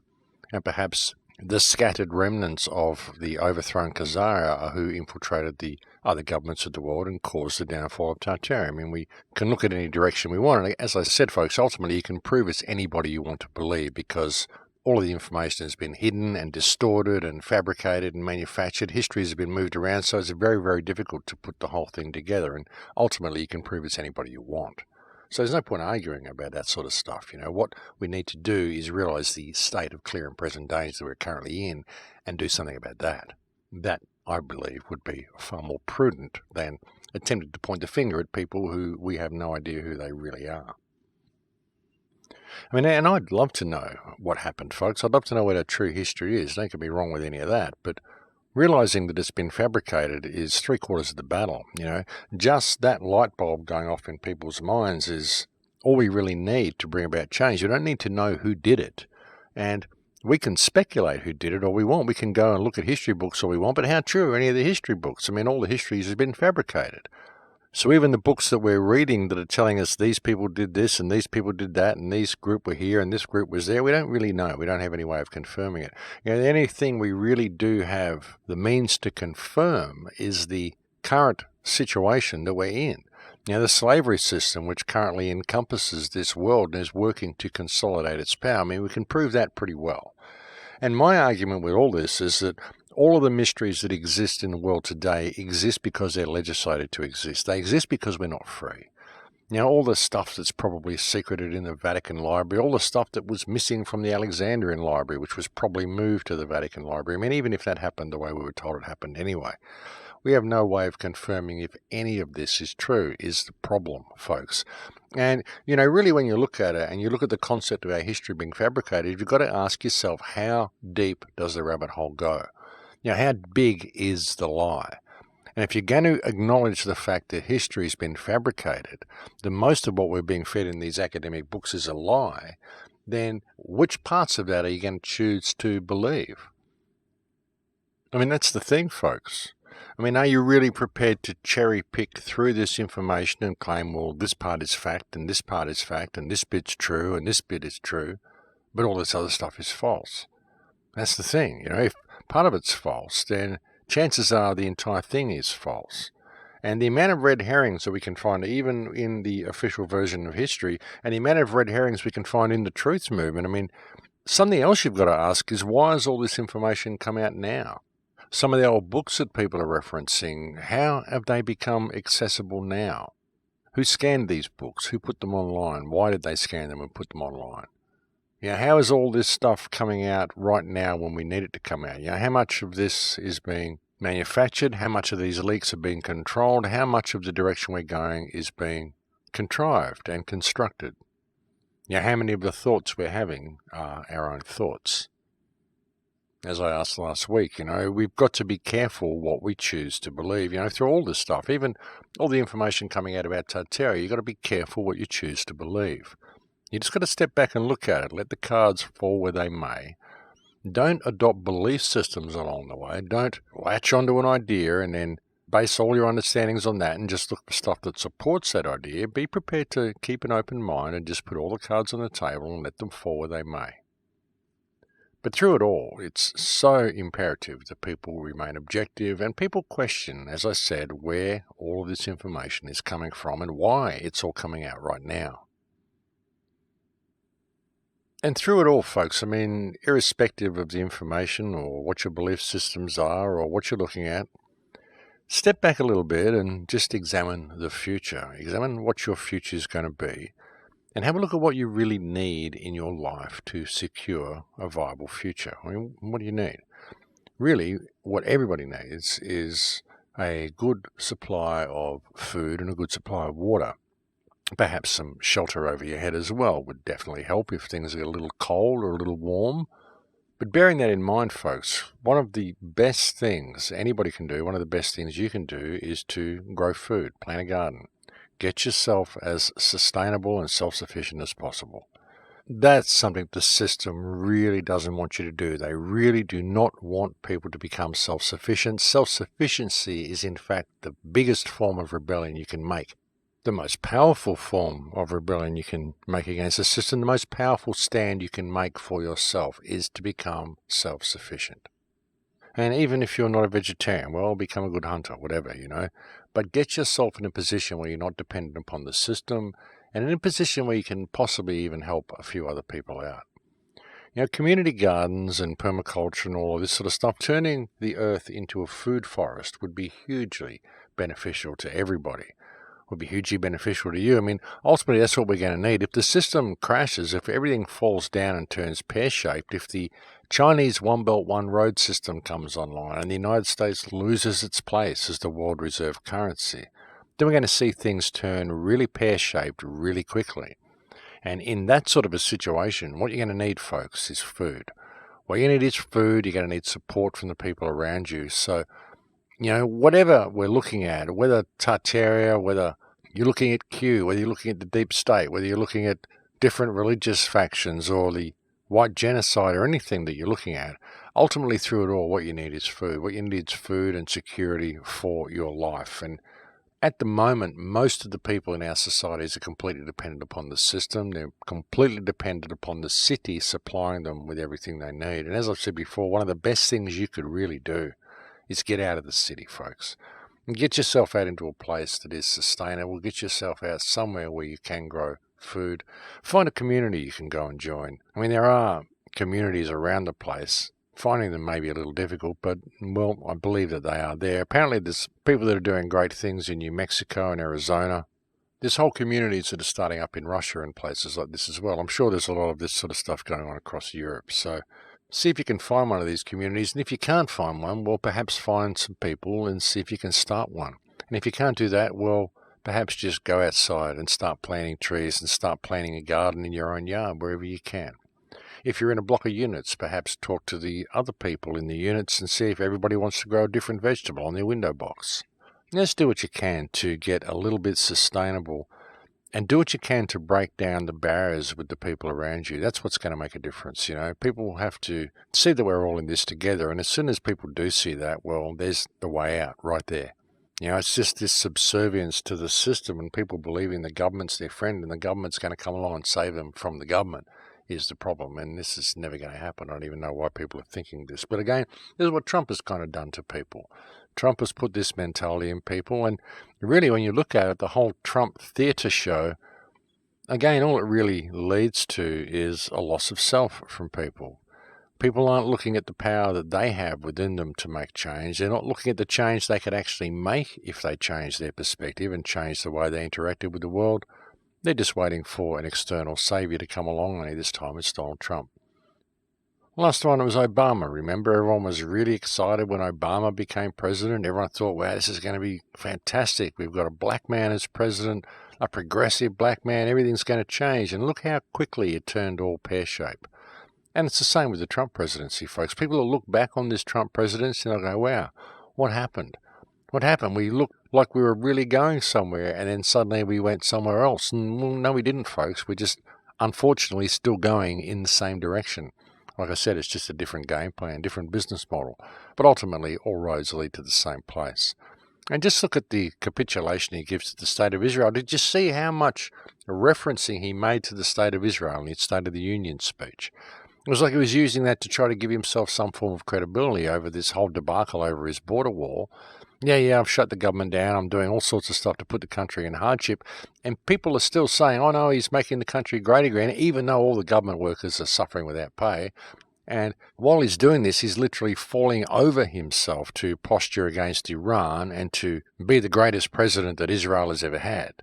and perhaps the scattered remnants of the overthrown Khazar are who infiltrated the other governments of the world and caused the downfall of Tartaria. I mean, we can look at any direction we want. And as I said, folks, ultimately you can prove it's anybody you want to believe, because all of the information has been hidden and distorted and fabricated and manufactured. History has been moved around, so it's very, very difficult to put the whole thing together. And ultimately you can prove it's anybody you want. So there's no point arguing about that sort of stuff. What we need to do is realise the state of clear and present danger that we're currently in and do something about that. That, I believe, would be far more prudent than attempting to point the finger at people who we have no idea who they really are. I mean, and I'd love to know what happened, folks. I'd love to know what our true history is. Don't get me wrong with any of that, but realising that it's been fabricated is 3/4 of the battle. Just that light bulb going off in people's minds is all we really need to bring about change. You don't need to know who did it. And we can speculate who did it all we want. We can go and look at history books all we want, but how true are any of the history books? I mean, all the histories have been fabricated. So even the books that we're reading that are telling us these people did this and these people did that and this group were here and this group was there, we don't really know. We don't have any way of confirming it. The only thing we really do have the means to confirm is the current situation that we're in. The slavery system, which currently encompasses this world and is working to consolidate its power, I mean, we can prove that pretty well. And my argument with all this is that all of the mysteries that exist in the world today exist because they're legislated to exist. They exist because we're not free. All the stuff that's probably secreted in the Vatican Library, all the stuff that was missing from the Alexandrian Library, which was probably moved to the Vatican Library. I mean, even if that happened the way we were told it happened anyway, we have no way of confirming if any of this is true, is the problem, folks. And, really when you look at it and you look at the concept of our history being fabricated, you've got to ask yourself, how deep does the rabbit hole go? How big is the lie? And if you're going to acknowledge the fact that history has been fabricated, that most of what we're being fed in these academic books is a lie, then which parts of that are you going to choose to believe? I mean, that's the thing, folks. I mean, are you really prepared to cherry pick through this information and claim, well, this part is fact and this part is fact and this bit's true and this bit is true, but all this other stuff is false? That's the thing. If part of it's false, then chances are the entire thing is false. And the amount of red herrings that we can find even in the official version of history, and the amount of red herrings we can find in the truth movement, I mean, something else you've got to ask is, why has all this information come out now? Some of the old books that people are referencing, how have they become accessible now? Who scanned these books? Who put them online? Why did they scan them and put them online? How is all this stuff coming out right now when we need it to come out? How much of this is being manufactured? How much of these leaks are being controlled? How much of the direction we're going is being contrived and constructed? How many of the thoughts we're having are our own thoughts? As I asked last week, we've got to be careful what we choose to believe. Through all this stuff, even all the information coming out about Tartaria, you've got to be careful what you choose to believe. You just got to step back and look at it. Let the cards fall where they may. Don't adopt belief systems along the way. Don't latch onto an idea and then base all your understandings on that and just look for stuff that supports that idea. Be prepared to keep an open mind and just put all the cards on the table and let them fall where they may. But through it all, it's so imperative that people remain objective and people question, as I said, where all of this information is coming from and why it's all coming out right now. And through it all, folks, I mean, irrespective of the information or what your belief systems are or what you're looking at, step back a little bit and just examine the future. Examine what your future is going to be and have a look at what you really need in your life to secure a viable future. I mean, what do you need? Really, what everybody needs is a good supply of food and a good supply of water. Perhaps some shelter over your head as well would definitely help if things get a little cold or a little warm. But bearing that in mind, folks, one of the best things anybody can do, one of the best things you can do is to grow food, plant a garden. Get yourself as sustainable and self-sufficient as possible. That's something the system really doesn't want you to do. They really do not want people to become self-sufficient. Self-sufficiency is, in fact, the biggest form of rebellion you can make. The most powerful form of rebellion you can make against the system, the most powerful stand you can make for yourself, is to become self-sufficient. And even if you're not a vegetarian, well, become a good hunter, whatever, But get yourself in a position where you're not dependent upon the system, and in a position where you can possibly even help a few other people out. Community gardens and permaculture and all of this sort of stuff, turning the earth into a food forest would be hugely beneficial to everybody. Would be hugely beneficial to you. I mean, ultimately, that's what we're going to need. If the system crashes, if everything falls down and turns pear-shaped, if the Chinese One Belt, One Road system comes online and the United States loses its place as the world reserve currency, then we're going to see things turn really pear-shaped really quickly. And in that sort of a situation, what you're going to need, folks, is food. What you're going to need is food. You're going to need support from the people around you. So, whatever we're looking at, whether Tartaria, whether you're looking at Q, whether you're looking at the deep state, whether you're looking at different religious factions or the white genocide or anything that you're looking at, ultimately through it all, what you need is food. What you need is food and security for your life. And at the moment, most of the people in our societies are completely dependent upon the system. They're completely dependent upon the city supplying them with everything they need. And as I've said before, one of the best things you could really do is get out of the city, folks. And get yourself out into a place that is sustainable. Get yourself out somewhere where you can grow food. Find a community you can go and join. I mean, there are communities around the place. Finding them may be a little difficult, but, well, I believe that they are there. Apparently, there's people that are doing great things in New Mexico and Arizona. There's whole communities that are starting up in Russia and places like this as well. I'm sure there's a lot of this sort of stuff going on across Europe. So see if you can find one of these communities. And if you can't find one, well, perhaps find some people and see if you can start one. And if you can't do that, well, perhaps just go outside and start planting trees and start planting a garden in your own yard, wherever you can. If you're in a block of units, perhaps talk to the other people in the units and see if everybody wants to grow a different vegetable on their window box. Just do what you can to get a little bit sustainable, and do what you can to break down the barriers with the people around you. That's what's going to make a difference. People have to see that we're all in this together, and as soon as people do see that, well, there's the way out right there. It's just this subservience to the system and people believing the government's their friend and the government's going to come along and save them from the government is the problem. And this is never going to happen. I don't even know why people are thinking this. But again, this is what Trump has kind of done to people. Trump has put this mentality in people. And really, when you look at it, the whole Trump theatre show, again, all it really leads to is a loss of self from people. People aren't looking at the power that they have within them to make change. They're not looking at the change they could actually make if they change their perspective and change the way they interacted with the world. They're just waiting for an external savior to come along, and this time it's Donald Trump. Last one, it was Obama. Remember, everyone was really excited when Obama became president. Everyone thought, wow, this is going to be fantastic. We've got a black man as president, a progressive black man. Everything's going to change. And look how quickly it turned all pear-shaped. And it's the same with the Trump presidency, folks. People will look back on this Trump presidency and they'll go, wow, what happened? What happened? We looked like we were really going somewhere, and then suddenly we went somewhere else. And well, no, we didn't, folks. We're just, unfortunately, still going in the same direction. Like I said, it's just a different game plan, different business model. But ultimately, all roads lead to the same place. And just look at the capitulation he gives to the State of Israel. Did you see how much referencing he made to the State of Israel in his State of the Union speech? It was like he was using that to try to give himself some form of credibility over this whole debacle over his border wall. Yeah, I've shut the government down. I'm doing all sorts of stuff to put the country in hardship. And people are still saying, oh no, he's making the country great again, even though all the government workers are suffering without pay. And while he's doing this, he's literally falling over himself to posture against Iran and to be the greatest president that Israel has ever had.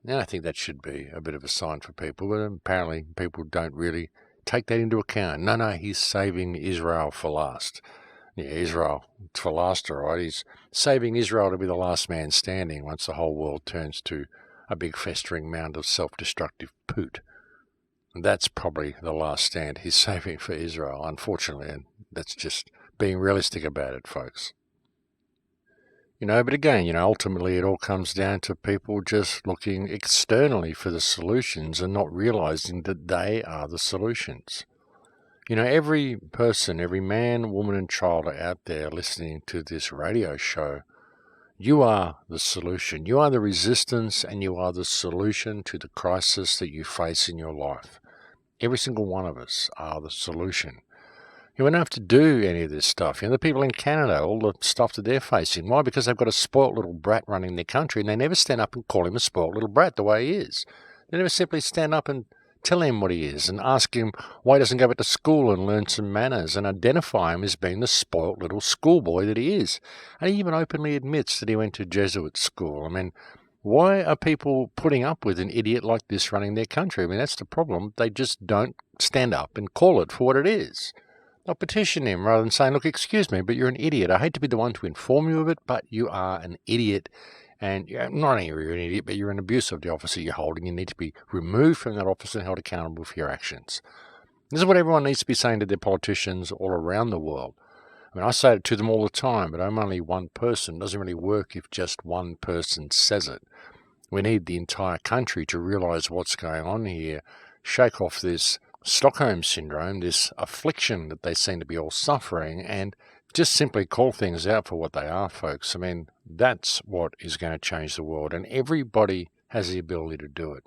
Now, I think that should be a bit of a sign for people, but apparently people don't really take that into account. No, he's saving Israel for last. Yeah, Israel for last, all right. He's saving Israel to be the last man standing once the whole world turns to a big festering mound of self-destructive poot. And that's probably the last stand he's saving for Israel, unfortunately, and that's just being realistic about it, folks. But again, ultimately it all comes down to people just looking externally for the solutions and not realizing that they are the solutions. Every person, every man, woman and child are out there listening to this radio show. You are the solution. You are the resistance, and you are the solution to the crisis that you face in your life. Every single one of us are the solution. You won't have to do any of this stuff. The people in Canada, all the stuff that they're facing. Why? Because they've got a spoilt little brat running their country, and they never stand up and call him a spoilt little brat the way he is. They never simply stand up and tell him what he is and ask him why he doesn't go back to school and learn some manners and identify him as being the spoilt little schoolboy that he is. And he even openly admits that he went to Jesuit school. I mean, why are people putting up with an idiot like this running their country? I mean, that's the problem. They just don't stand up and call it for what it is. They'll petition him rather than saying, look, excuse me, but you're an idiot. I hate to be the one to inform you of it, but you are an idiot. And not only are you an idiot, but you're an abuse of the office that you're holding. You need to be removed from that office and held accountable for your actions. This is what everyone needs to be saying to their politicians all around the world. I mean, I say it to them all the time, but I'm only one person. It doesn't really work if just one person says it. We need the entire country to realise what's going on here, shake off this Stockholm Syndrome, this affliction that they seem to be all suffering, and just simply call things out for what they are, folks. I mean, that's what is going to change the world, and everybody has the ability to do it.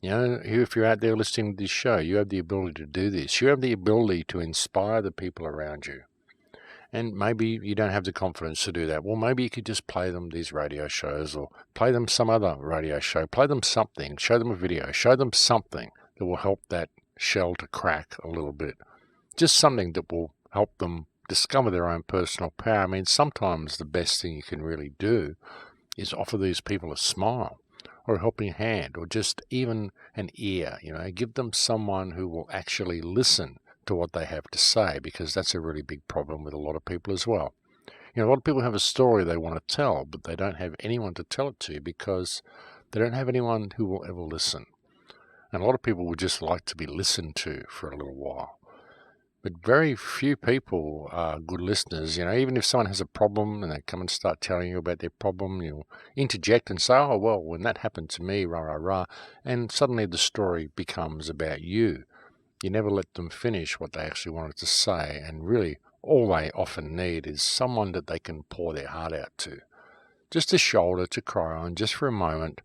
If you're out there listening to this show, you have the ability to do this. You have the ability to inspire the people around you. And maybe you don't have the confidence to do that. Well, maybe you could just play them these radio shows or play them some other radio show. Play them something. Show them a video. Show them something that will help that shell to crack a little bit. Just something that will help them discover their own personal power. I mean, sometimes the best thing you can really do is offer these people a smile or a helping hand or just even an ear. Give them someone who will actually listen to what they have to say, because that's a really big problem with a lot of people as well. A lot of people have a story they want to tell, but they don't have anyone to tell it to because they don't have anyone who will ever listen. And a lot of people would just like to be listened to for a little while. But very few people are good listeners. Even if someone has a problem and they come and start telling you about their problem, you'll interject and say, oh, well, when that happened to me, rah, rah, rah. And suddenly the story becomes about you. You never let them finish what they actually wanted to say. And really, all they often need is someone that they can pour their heart out to. Just a shoulder to cry on, just for a moment.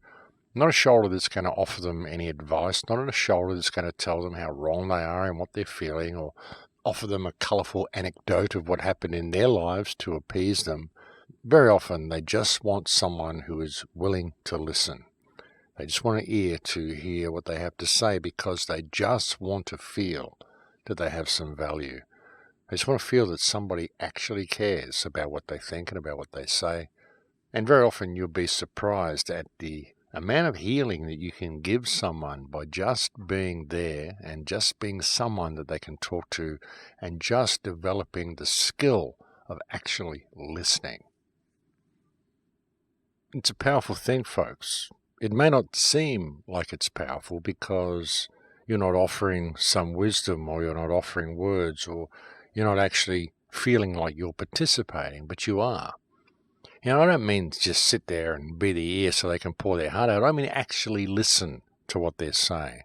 Not a shoulder that's going to offer them any advice, not a shoulder that's going to tell them how wrong they are and what they're feeling, or offer them a colourful anecdote of what happened in their lives to appease them. Very often they just want someone who is willing to listen. They just want an ear to hear what they have to say because they just want to feel that they have some value. They just want to feel that somebody actually cares about what they think and about what they say. And very often you'll be surprised at the amount of healing that you can give someone by just being there and just being someone that they can talk to and just developing the skill of actually listening. It's a powerful thing, folks. It may not seem like it's powerful because you're not offering some wisdom or you're not offering words or you're not actually feeling like you're participating, but you are. I don't mean just sit there and be the ear so they can pour their heart out. I mean actually listen to what they're saying.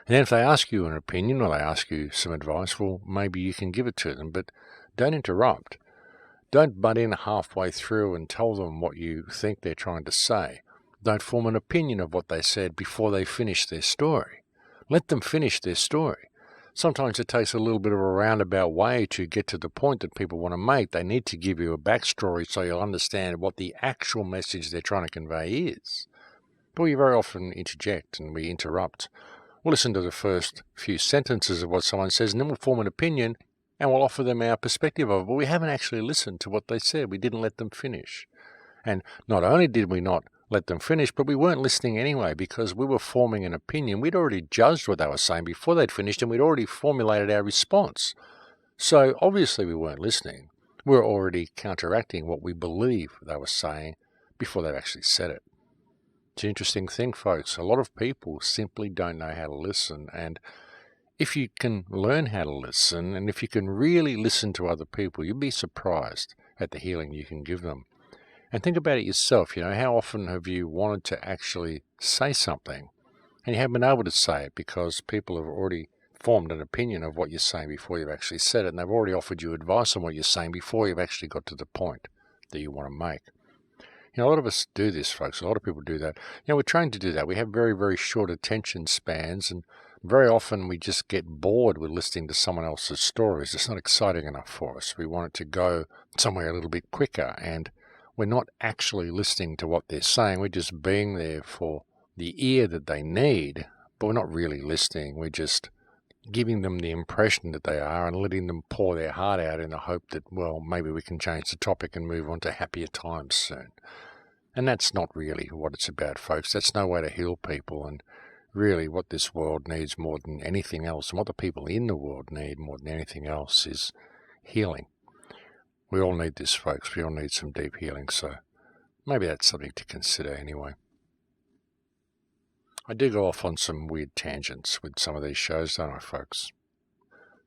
And then if they ask you an opinion or they ask you some advice, well, maybe you can give it to them, but don't interrupt. Don't butt in halfway through and tell them what you think they're trying to say. Don't form an opinion of what they said before they finish their story. Let them finish their story. Sometimes it takes a little bit of a roundabout way to get to the point that people want to make. They need to give you a backstory so you'll understand what the actual message they're trying to convey is. But we very often interject and we interrupt. We'll listen to the first few sentences of what someone says and then we'll form an opinion and we'll offer them our perspective of it. But we haven't actually listened to what they said. We didn't let them finish. And not only did we not let them finish, but we weren't listening anyway because we were forming an opinion. We'd already judged what they were saying before they'd finished and we'd already formulated our response. So obviously we weren't listening. We were already counteracting what we believe they were saying before they'd actually said it. It's an interesting thing, folks. A lot of people simply don't know how to listen, and if you can learn how to listen and if you can really listen to other people, you'll be surprised at the healing you can give them. And think about it yourself, how often have you wanted to actually say something and you haven't been able to say it because people have already formed an opinion of what you're saying before you've actually said it, and they've already offered you advice on what you're saying before you've actually got to the point that you want to make. A lot of us do this, folks. A lot of people do that. We're trained to do that. We have very, very short attention spans, and very often we just get bored with listening to someone else's stories. It's not exciting enough for us. We want it to go somewhere a little bit quicker, and we're not actually listening to what they're saying. We're just being there for the ear that they need, but we're not really listening. We're just giving them the impression that they are and letting them pour their heart out in the hope that, well, maybe we can change the topic and move on to happier times soon. And that's not really what it's about, folks. That's no way to heal people. And really what this world needs more than anything else, and what the people in the world need more than anything else, is healing. We all need this, folks. We all need some deep healing. So maybe that's something to consider anyway. I do go off on some weird tangents with some of these shows, don't I, folks?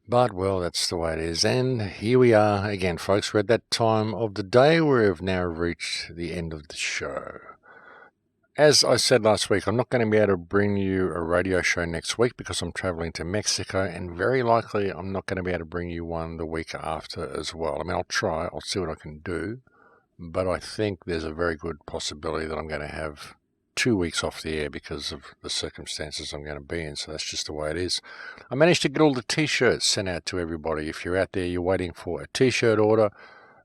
But, well, that's the way it is. And here we are again, folks. We're at that time of the day where we've now reached the end of the show. As I said last week, I'm not going to be able to bring you a radio show next week because I'm traveling to Mexico, and very likely I'm not going to be able to bring you one the week after as well. I mean, I'll try. I'll see what I can do. But I think there's a very good possibility that I'm going to have 2 weeks off the air because of the circumstances I'm going to be in, so that's just the way it is. I managed to get all the t-shirts sent out to everybody. If you're out there, you're waiting for a t-shirt order,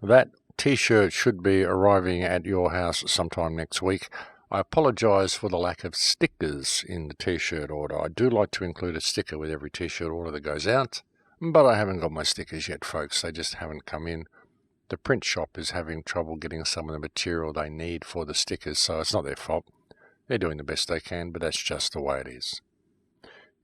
that t-shirt should be arriving at your house sometime next week. I apologise for the lack of stickers in the t-shirt order. I do like to include a sticker with every t-shirt order that goes out, but I haven't got my stickers yet, folks. They just haven't come in. The print shop is having trouble getting some of the material they need for the stickers, so it's not their fault. They're doing the best they can, but that's just the way it is.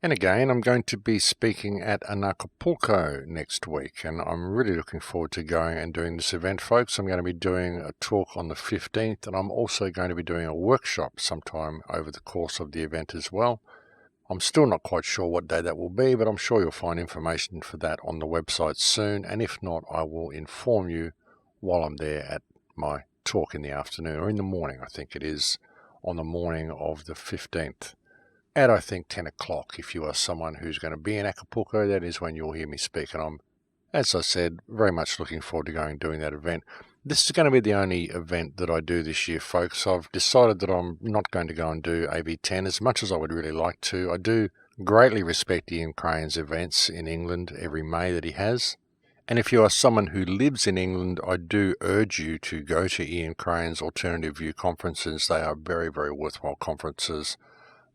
And again, I'm going to be speaking at Acapulco next week, and I'm really looking forward to going and doing this event, folks. I'm going to be doing a talk on the 15th, and I'm also going to be doing a workshop sometime over the course of the event as well. I'm still not quite sure what day that will be, but I'm sure you'll find information for that on the website soon, and if not, I will inform you while I'm there at my talk in the afternoon, or in the morning, I think it is, on the morning of the 15th at, I think, 10 o'clock. If you are someone who's going to be in Acapulco, that is when you'll hear me speak. And I'm, as I said, very much looking forward to going and doing that event. This is going to be the only event that I do this year, folks. I've decided that I'm not going to go and do AB10 as much as I would really like to. I do greatly respect Ian Crane's events in England every May that he has. And if you are someone who lives in England, I do urge you to go to Ian Crane's Alternative View conferences. They are very, very worthwhile conferences.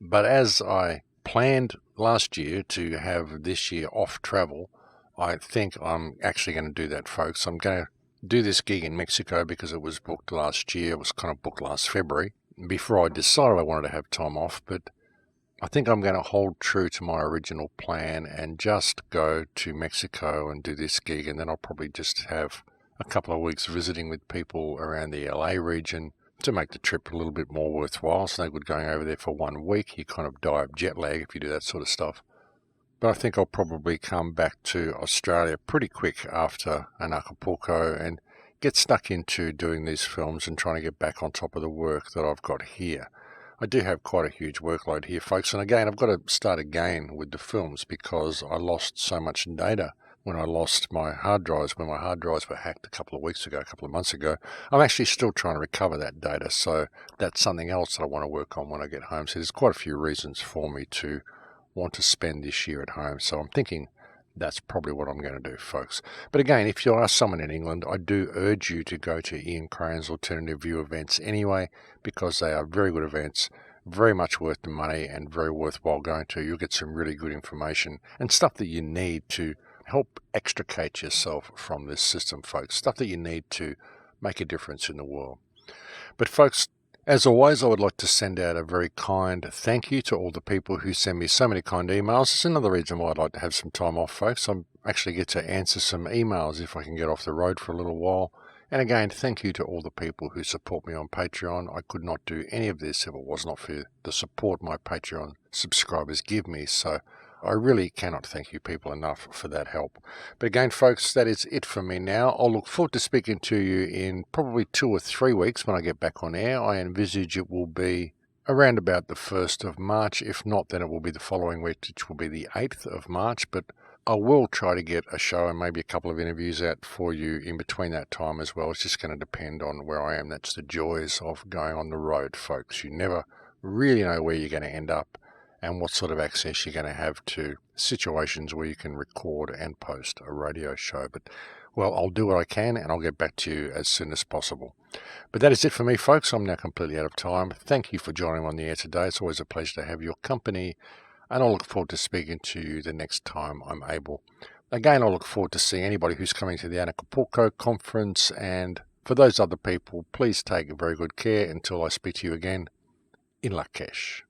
But as I planned last year to have this year off travel, I think I'm actually going to do that, folks. I'm going to do this gig in Mexico because it was booked last year. It was kind of booked last February before I decided I wanted to have time off. But I think I'm going to hold true to my original plan and just go to Mexico and do this gig, and then I'll probably just have a couple of weeks visiting with people around the LA region to make the trip a little bit more worthwhile. It's no good going over there for 1 week. You kind of die of jet lag if you do that sort of stuff. But I think I'll probably come back to Australia pretty quick after Acapulco and get stuck into doing these films and trying to get back on top of the work that I've got here. I do have quite a huge workload here, folks, and again, I've got to start again with the films because I lost so much data when I lost my hard drives, when my hard drives were hacked a couple of months ago. I'm actually still trying to recover that data, so that's something else that I want to work on when I get home. So there's quite a few reasons for me to want to spend this year at home, so I'm thinking that's probably what I'm going to do, folks. But again, if you are someone in England, I do urge you to go to Ian Crane's Alternative View events anyway, because they are very good events, very much worth the money and very worthwhile going to. You'll get some really good information and stuff that you need to help extricate yourself from this system, folks. Stuff that you need to make a difference in the world. But folks, as always, I would like to send out a very kind thank you to all the people who send me so many kind emails. It's another reason why I'd like to have some time off, folks. I actually get to answer some emails if I can get off the road for a little while. And again, thank you to all the people who support me on Patreon. I could not do any of this if it was not for the support my Patreon subscribers give me. So I really cannot thank you people enough for that help. But again, folks, that is it for me now. I'll look forward to speaking to you in probably 2 or 3 weeks when I get back on air. I envisage it will be around about the 1st of March. If not, then it will be the following week, which will be the 8th of March. But I will try to get a show and maybe a couple of interviews out for you in between that time as well. It's just going to depend on where I am. That's the joys of going on the road, folks. You never really know where you're going to end up and what sort of access you're going to have to situations where you can record and post a radio show. But, well, I'll do what I can and I'll get back to you as soon as possible. But that is it for me, folks. I'm now completely out of time. Thank you for joining on the air today. It's always a pleasure to have your company, and I'll look forward to speaking to you the next time I'm able. Again, I'll look forward to seeing anybody who's coming to the Acapulco conference, and for those other people, please take very good care until I speak to you again in Litecoin.